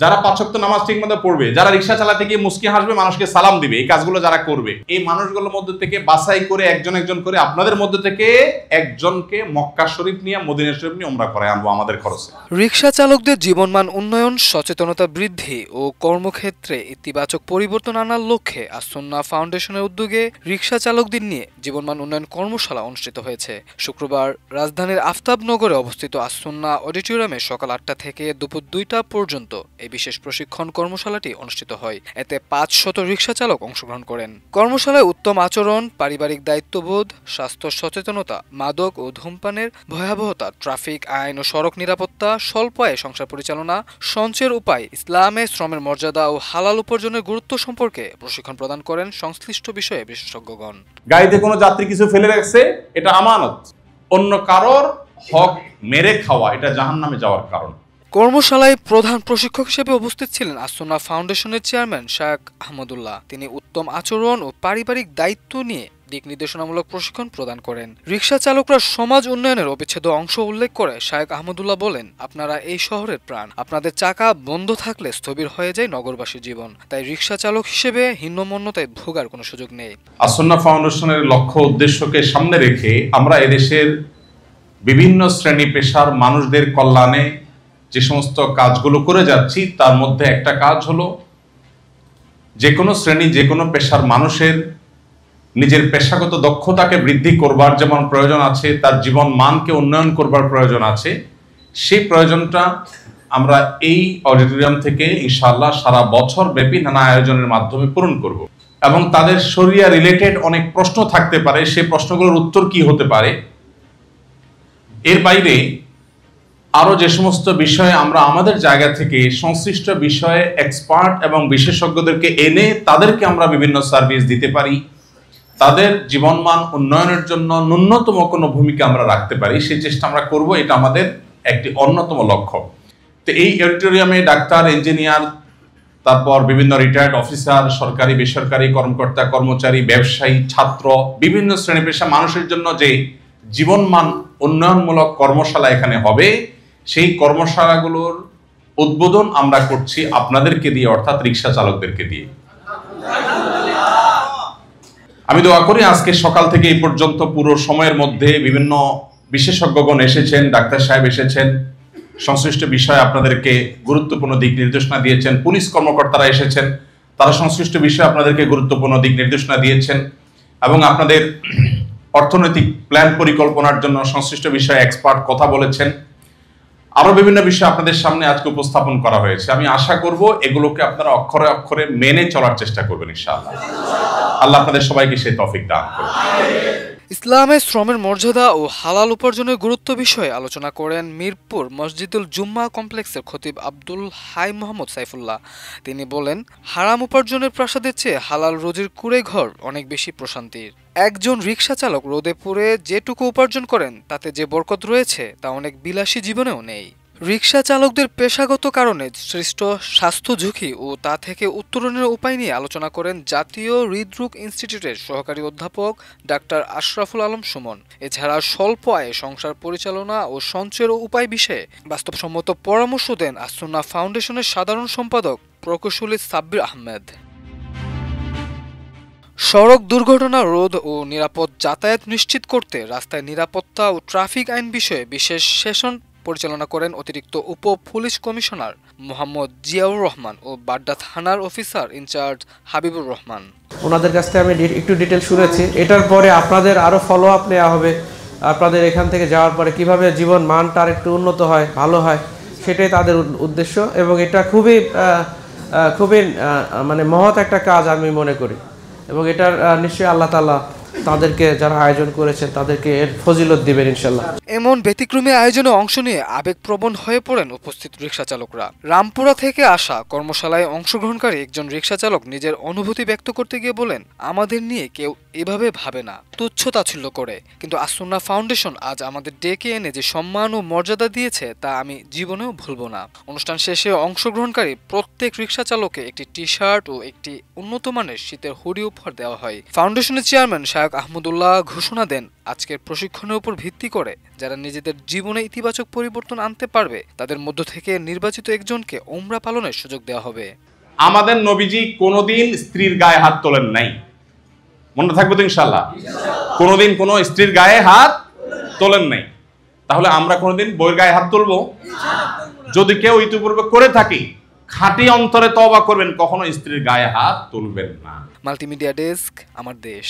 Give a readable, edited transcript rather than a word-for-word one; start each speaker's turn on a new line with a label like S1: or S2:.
S1: যারা 5 ওয়াক্ত নামাজ ঠিকমতো পড়বে, যারা রিকশা চালাতে গিয়ে মুস্কি হাসবে, মানুষকে সালাম দিবে, এই কাজগুলো যারা করবে, এই মানুষগুলোর মধ্যে থেকে বাছাই করে একজন একজন করে আপনাদের মধ্যে থেকে একজনকে মক্কা শরীফ নিয়ে, মদিনা শরীফ নিয়ে উমরা করায় আনবো আমাদের খরচে।
S2: রিকশা চালকদের জীবনমান উন্নয়ন, সচেতনতা বৃদ্ধি ও কর্মক্ষেত্রে ইতিবাচক পরিবর্তন আনার লক্ষ্যে আস-সুন্নাহ ফাউন্ডেশনের উদ্যোগে রিকশা চালকদের নিয়ে জীবনমান উন্নয়ন কর্মশালা অনুষ্ঠিত হয়েছে। শুক্রবার রাজধানীর আফতাবনগরে অবস্থিত আস-সুন্নাহ অডিটোরিয়ামে সকাল 8টা থেকে দুপুর 2টা পর্যন্ত এই বিশেষ প্রশিক্ষণ কর্মশালাটি অনুষ্ঠিত হয়। এতে 500 রিকশা চালক অংশগ্রহণ করেন। কর্মশালায় উত্তম আচরণ, পারিবারিক দায়িত্ববোধ, স্বাস্থ্য সচেতনতা, মাদক ও ধূমপানের ভয়াবহতা, ট্রাফিক আইন ও সড়ক নিরাপত্তা, স্বল্প আয়ে সংসার পরিচালনা, সঞ্চয়ের উপায়, ইসলামে শ্রমের মর্যাদা ও হালাল উপার্জনের গুরুত্ব সম্পর্কে প্রশিক্ষণ প্রদান করেন সংশ্লিষ্ট বিষয়ে বিশেষজ্ঞগণ।
S1: গাড়িতে কোনো যাত্রী কিছু ফেলে রাখছে, এটা আমানত। অন্য কারোর হক মেরে খাওয়া এটা জাহান্নামে যাওয়ার কারণ।
S2: কর্মশালায় প্রধান প্রশিক্ষক হিসেবে উপস্থিত ছিলেন আস-সুন্নাহ ফাউন্ডেশনের চেয়ারম্যান শায়খ আহমদুল্লাহ। তিনি উত্তম আচরণ ও পারিবারিক দায়িত্ব নিয়ে দিক নির্দেশনামূলক প্রশিক্ষণ প্রদান করেন। রিকশা চালকরা সমাজ উন্নয়নের অবিচ্ছেদ্য অংশ উল্লেখ করে শায়খ আহমদুল্লাহ বলেন, আপনারা এই শহরের প্রাণ, আপনাদের চাকা বন্ধ থাকলে স্থবির হয়ে যায় নগরবাসীর জীবন। তাই রিকশা চালক হিসেবে হীনমন্যতায় ভোগার কোনো সুযোগ নেই।
S1: আস-সুন্নাহ ফাউন্ডেশনের লক্ষ্য উদ্দেশ্যকে সামনে রেখে আমরা এদেশের বিভিন্ন শ্রেণী পেশার মানুষদের কল্যাণে যে সমস্ত কাজগুলো করে যাচ্ছি, তার মধ্যে একটা কাজ হলো যে কোনো শ্রেণী, যে কোনো পেশার মানুষের নিজের পেশাগত দক্ষতাকে বৃদ্ধি করবার যেমন প্রয়োজন আছে, তার জীবন মানকে উন্নয়ন করবার প্রয়োজন আছে। সেই প্রয়োজনটা আমরা এই অডিটোরিয়াম থেকে ইনশাআল্লাহ সারা বছর ব্যাপী নানা আয়োজনের মাধ্যমে পূরণ করব। এবং তাদের শরিয়া রিলেটেড অনেক প্রশ্ন থাকতে পারে, সেই প্রশ্নগুলোর উত্তর কি হতে পারে, এর বাইরে আরো যে সমস্ত বিষয়ে আমরা আমাদের জায়গা থেকে সংশ্লিষ্ট বিষয়ে এক্সপার্ট এবং বিশেষজ্ঞদেরকে এনে তাদেরকে আমরা বিভিন্ন সার্ভিস দিতে পারি, তাদের জীবনমান উন্নয়নের জন্য ন্যূনতম কোনো ভূমিকা আমরা রাখতে পারি, সেই চেষ্টা আমরা করব। এটা আমাদের একটি অন্যতম লক্ষ্য। তো এই অডিটোরিয়ামে ডাক্তার, ইঞ্জিনিয়ার, তারপর বিভিন্ন রিটায়ার্ড অফিসার, সরকারি বেসরকারি কর্মকর্তা কর্মচারী, ব্যবসায়ী, ছাত্র, বিভিন্ন শ্রেণী পেশা মানুষের জন্য যে জীবনমান উন্নয়নমূলক কর্মশালা এখানে হবে, সেই কর্মশালাগুলোর উদ্বোধন আমরা করছি আপনাদেরকে দিয়ে, অর্থাৎ রিকশা চালকদেরকে দিয়ে। আমি দোয়া করি আজকে সকাল থেকে এই পর্যন্ত পুরো সময়ের মধ্যে বিভিন্ন বিশেষজ্ঞগণ এসেছেন, ডাক্তার সাহেব এসেছেন, সংশ্লিষ্ট বিষয়ে আপনাদেরকে গুরুত্বপূর্ণ দিক নির্দেশনা দিয়েছেন, পুলিশ কর্মকর্তারা এসেছেন, তারা সংশ্লিষ্ট বিষয়ে আপনাদেরকে গুরুত্বপূর্ণ দিক নির্দেশনা দিয়েছেন, এবং আপনাদের অর্থনৈতিক প্ল্যান পরিকল্পনার জন্য সংশ্লিষ্ট বিষয়ে এক্সপার্ট কথা বলেছেন। আরো বিভিন্ন বিষয় আপনাদের সামনে আজকে উপস্থাপন করা হয়েছে। আমি আশা করব এগুলোকে আপনারা অক্ষরে অক্ষরে মেনে চলার চেষ্টা করবেন ইনশাআল্লাহ। আল্লাহ আপনাদের সবাইকে সেই তৌফিক দান করুন।
S2: ইসলামে শ্রমের মর্যাদা ও হালাল উপার্জনের গুরুত্ব বিষয়ে আলোচনা করেন মিরপুর মসজিদুল জুম্মা কমপ্লেক্সের খতিব আব্দুল হাই মোহাম্মদ সাইফুল্লাহ। তিনি বলেন, হারাম উপার্জনের প্রাসাদের চেয়ে হালাল রুজির কুঁড়ে ঘর অনেক বেশি প্রশান্তির। একজন রিকশা চালক রোদে পুড়ে যেটুকু উপার্জন করেন তাতে যে বরকত রয়েছে তা অনেক বিলাসী জীবনেও নেই। রিকশা চালকদের পেশাগত কারণে সৃষ্ট স্বাস্থ্য ঝুঁকি ও তা থেকে উত্তরণের উপায় নিয়ে আলোচনা করেন জাতীয় হৃদরোগ ইনস্টিটিউটের সহকারী অধ্যাপক ডাক্তার আশরাফুল আলম সুমন। এছাড়া স্বল্প আয়ে সংসার পরিচালনা ও সঞ্চয়ের উপায় বিষয়ে বাস্তবসম্মত পরামর্শ দেন আস-সুন্নাহ ফাউন্ডেশনের সাধারণ সম্পাদক প্রকৌশলী সাব্বির আহমেদ। সড়ক দুর্ঘটনা রোধ ও নিরাপদ যাতায়াত নিশ্চিত করতে রাস্তায় নিরাপত্তা ও ট্রাফিক আইন বিষয়ে বিশেষ সেশন পরিচালনা করেন অতিরিক্ত উপ পুলিশ কমিশনার মোহাম্মদ জিয়াউর রহমান ও বাড্ডা থানার অফিসার ইনচার্জ হাবিবুর রহমান।
S3: ওনাদের কাছ থেকে আমি একটু ডিটেল শুনেছি। এটার পরে আপনাদের আরও ফলো আপ নেওয়া হবে, আপনাদের এখান থেকে যাওয়ার পরে কিভাবে জীবন মানটা আর একটু উন্নত হয়, ভালো হয়, সেটাই তাদের উদ্দেশ্য। এবং এটা খুবই মানে মহৎ একটা কাজ আমি মনে করি, এবং এটার নিশ্চয়ই আল্লাহ তাআলা তাদেরকে যারা আয়োজন করেছেন তাদেরকে এর ফজিলত দিবেন ইনশাল্লাহ।
S2: এমন ব্যতিক্রমী আয়োজনে অংশ নিয়ে আবেগপ্রবণ হয়ে পড়েন উপস্থিত রিকশা চালকরা। রামপুরা থেকে আসা কর্মশালায় অংশগ্রহণকারী একজন রিকশা চালক নিজের অনুভূতি ব্যক্ত করতে গিয়ে বলেন, আমাদের নিয়ে কেউ এভাবে ভাবে না, তুচ্ছ তাচ্ছিল্য করে, কিন্তু আস-সুন্নাহ ফাউন্ডেশন আজ আমাদের ডেকে এনে যে সম্মান ও মর্যাদা দিয়েছে তা আমি জীবনেও ভুলব না। অনুষ্ঠান শেষে অংশগ্রহণকারী প্রত্যেক রিকশা চালককে একটি টি শার্ট ও একটি উন্নত মানের শীতের হুডি উপহার দেওয়া হয়। ফাউন্ডেশনের চেয়ারম্যান শায়খ ইশফাক আহমদুল্লাহ ঘোষণা দেন, আজকের প্রশিক্ষণের উপর ভিত্তি করে যারা নিজেদের জীবনে ইতিবাচক পরিবর্তন আনতে পারবে তাদের মধ্য থেকে নির্বাচিত একজনকে উমরা পালনের সুযোগ দেওয়া হবে।
S1: আমাদের নবীজি কোনোদিন স্ত্রীর গায়ে হাত তোলেন নাই, মনে থাকবে তো ইনশাআল্লাহ। কোনোদিন কোনো স্ত্রীর গায়ে হাত তোলেন নাই। তাহলে আমরা কোনোদিন বইয়ের গায়ে হাত তুলবো? যদি কেউ ইতিপূর্বে করে থাকি, খাঁটি অন্তরে তওবা করবেন, কখনো স্ত্রীর গায়ে হাত তুলবেন না।
S2: মাল্টিমিডিয়া ডেস্ক, আমার দেশ।